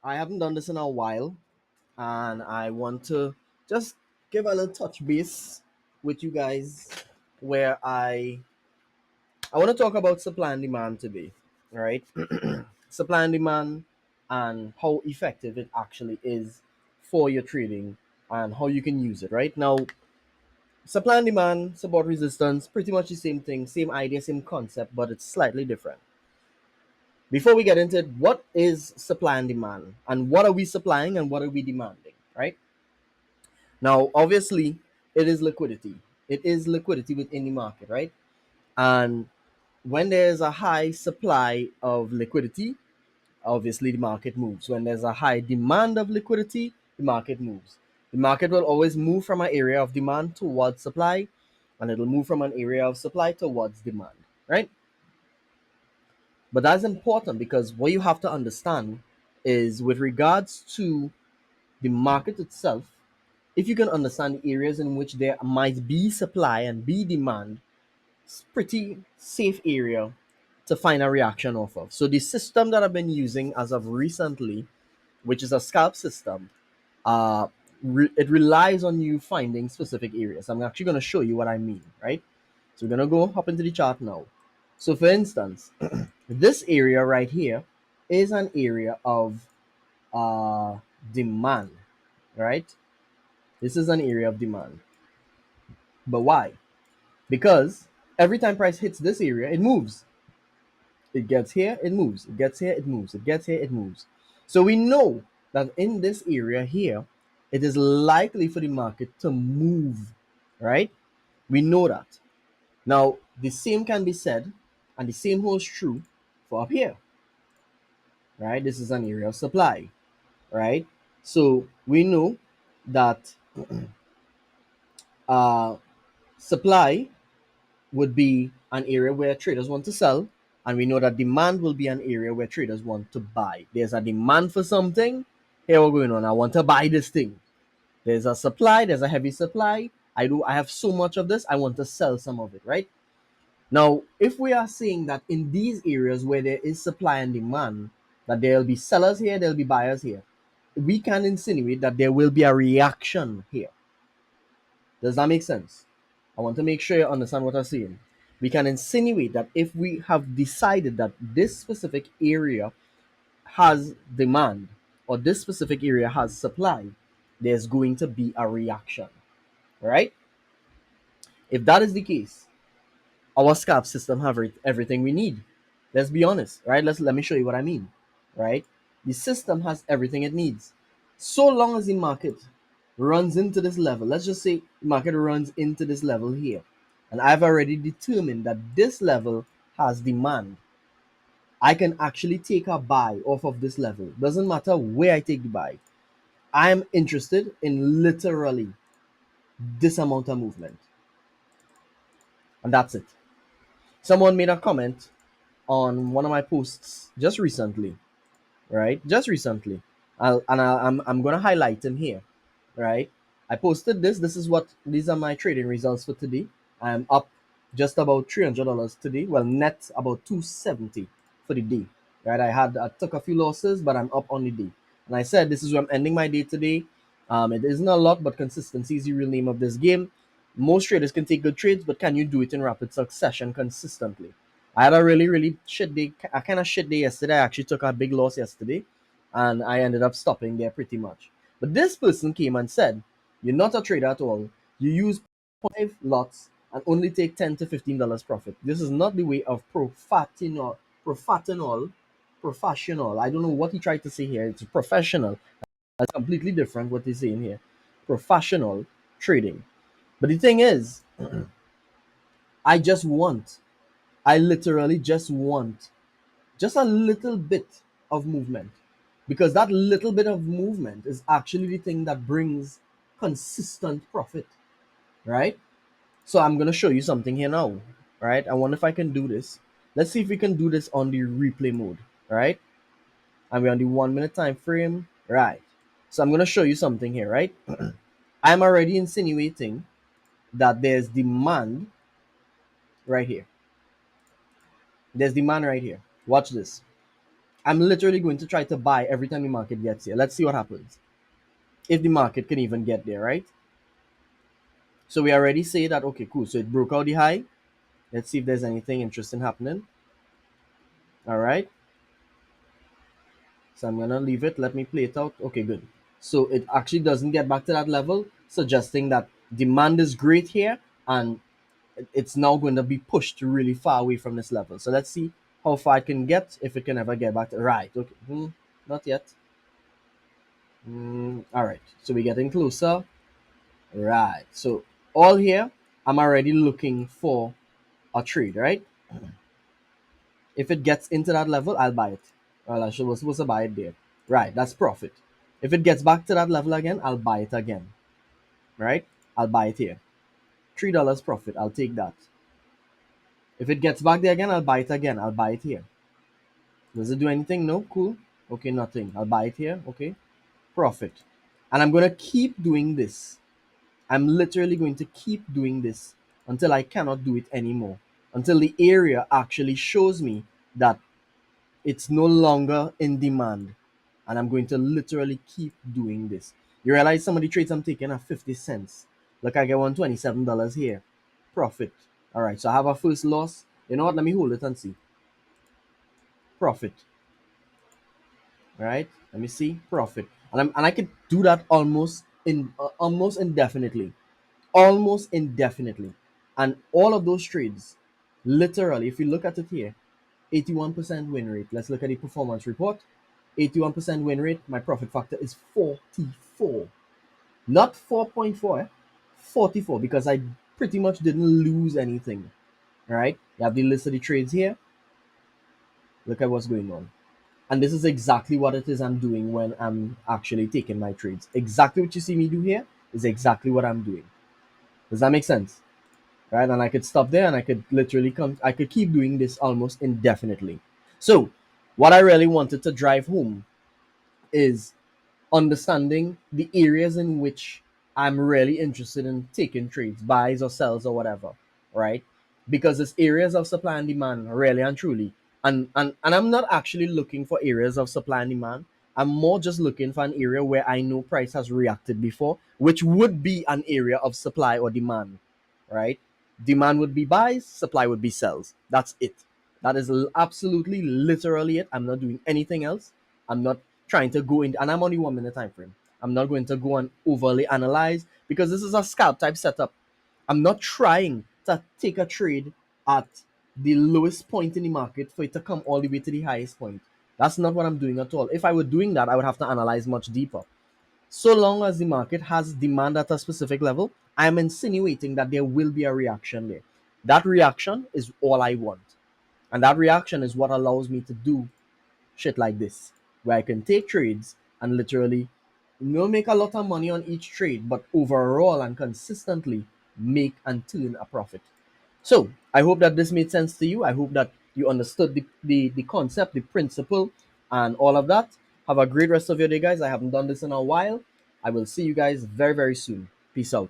I haven't done this in a while, and I want to just give a little touch base with you guys where I want to talk about supply and demand today, right? Supply and demand and how effective it actually is for your trading and how you can use it, right? Now, supply and demand, support resistance, pretty much the same thing, same idea, same concept, but it's slightly different. Before we get into it, what is supply and demand? And what are we supplying and what are we demanding, right? Now, obviously, it is liquidity. It is liquidity within the market, right? And when there's a high supply of liquidity, obviously the market moves. When there's a high demand of liquidity, the market moves. The market will always move from an area of demand towards supply, and it'll move from an area of supply towards demand, right? But that's important because what you have to understand is with regards to the market itself, if you can understand the areas in which there might be supply and be demand, it's pretty safe area to find a reaction off of. So the system that I've been using as of recently, which is a scalp system, uh, it relies on you finding specific areas. I'm actually going to show you what I mean, right? So we're going to go hop into the chart now. So for instance, this area right here is an area of uh, demand, right? This is an area of demand. But why? Because every time price hits this area, it moves. It gets here, it moves. It gets here, it moves. It gets here, it moves. So we know that in this area here, it is likely for the market to move, right? We know that. Now, the same can be said, and the same holds true for up here, right? This is an area of supply, right? So we know that uh, supply would be an area where traders want to sell, and we know that demand will be an area where traders want to buy. There's a demand for something. Here what's going on. I want to buy this thing. There's a supply, there's a heavy supply. I have so much of this, I want to sell some of it, right? Now, if we are saying that in these areas where there is supply and demand, that there'll be sellers here, there'll be buyers here, we can insinuate that there will be a reaction here. Does that make sense? I want to make sure you understand what I'm saying. We can insinuate that if we have decided that this specific area has demand or this specific area has supply, there's going to be a reaction, right? If that is the case, our scalp system have everything we need. Let's be honest, right? Let me show you what I mean, right? The system has everything it needs. So long as the market runs into this level, let's just say the market runs into this level here, and I've already determined that this level has demand. I can actually take a buy off of this level. Doesn't matter where I take the buy. I'm interested in literally this amount of movement, and that's it. Someone made a comment on one of my posts just recently, right? Just recently. I'm gonna highlight him here, right? I posted this. This is what these are my trading results for today. I'm up just about $300 today. Well, net about 270 for the day, right? I took a few losses, but I'm up on the day. And I said this is where I'm ending my day today. It isn't a lot, but consistency is the real name of this game. Most traders can take good trades, but can you do it in rapid succession consistently? I had a really shit day, a kind of shit day yesterday. I actually took a big loss yesterday, and I ended up stopping there pretty much. But this person came and said, "You're not a trader at all. You use five lots and only take $10 to $15 profit. This is not the way of professional. I don't know what he tried to say here. It's professional. That's completely different what he's saying here. Professional trading. But the thing is, I just want, I literally just want just a little bit of movement, because that little bit of movement is actually the thing that brings consistent profit, right? So I'm going to show you something here now, right? I wonder if I can do this. Let's see if we can do this on the replay mode, right? And we're on the 1 minute time frame, right? So I'm going to show you something here, right? I'm already insinuating that there's demand right here. There's demand right here. Watch this. I'm literally going to try to buy every time the market gets here. Let's see what happens. If the market can even get there, right? So we already say that, okay, cool. So it broke out the high. Let's see if there's anything interesting happening. All right. So I'm gonna leave it. Let me play it out. Okay, good. So it actually doesn't get back to that level, suggesting that demand is great here, and it's now going to be pushed really far away from this level. So let's see how far it can get, if it can ever get back to right. Okay, not yet. All right. So we're getting closer. Right. So all here, I'm already looking for a trade, right? If it gets into that level, I'll buy it. Well, was supposed to buy it there. Right, that's profit. If it gets back to that level again, I'll buy it again. Right? I'll buy it here. $3 profit. I'll take that. If it gets back there again, I'll buy it again. I'll buy it here. Does it do anything? No? Cool. Okay, nothing. I'll buy it here. Okay. Profit. And I'm going to keep doing this. I'm literally going to keep doing this until I cannot do it anymore. Until the area actually shows me that it's no longer in demand. And I'm going to literally keep doing this. You realize some of the trades I'm taking are 50 cents. Look, I get $127 here. Profit. All right, so I have a first loss. You know what? Let me hold it and see. Profit. All right, let me see. Profit. And I could do that almost indefinitely. Almost indefinitely. And all of those trades, literally, if you look at it here, 81% win rate. Let's look at the performance report. 81% win rate. My profit factor is 44. Not 4.4, 44, because I pretty much didn't lose anything. All right. You have the list of the trades here. Look at what's going on. And this is exactly what it is I'm doing when I'm actually taking my trades. Exactly what you see me do here is exactly what I'm doing. Does that make sense? Right? And I could stop there and I could literally I could keep doing this almost indefinitely. So, what I really wanted to drive home is understanding the areas in which I'm really interested in taking trades, buys or sells or whatever, right? Because it's areas of supply and demand, really and truly. And I'm not actually looking for areas of supply and demand. I'm more just looking for an area where I know price has reacted before, which would be an area of supply or demand, right? Demand would be buys, supply would be sells. That's it. That is absolutely literally it. I'm not doing anything else. I'm not trying to go in, and I'm only 1 minute time frame. I'm not going to go and overly analyze because this is a scalp type setup. I'm not trying to take a trade at the lowest point in the market for it to come all the way to the highest point. That's not what I'm doing at all. If I were doing that, I would have to analyze much deeper. So long as the market has demand at a specific level, I'm insinuating that there will be a reaction there. That reaction is all I want. And that reaction is what allows me to do shit like this, where I can take trades and literally make a lot of money on each trade, but overall and consistently make and turn a profit. So I hope that this made sense to you. I hope that you understood the concept, the principle, and all of that. Have a great rest of your day, guys. I haven't done this in a while. I will see you guys very, very soon. Peace out.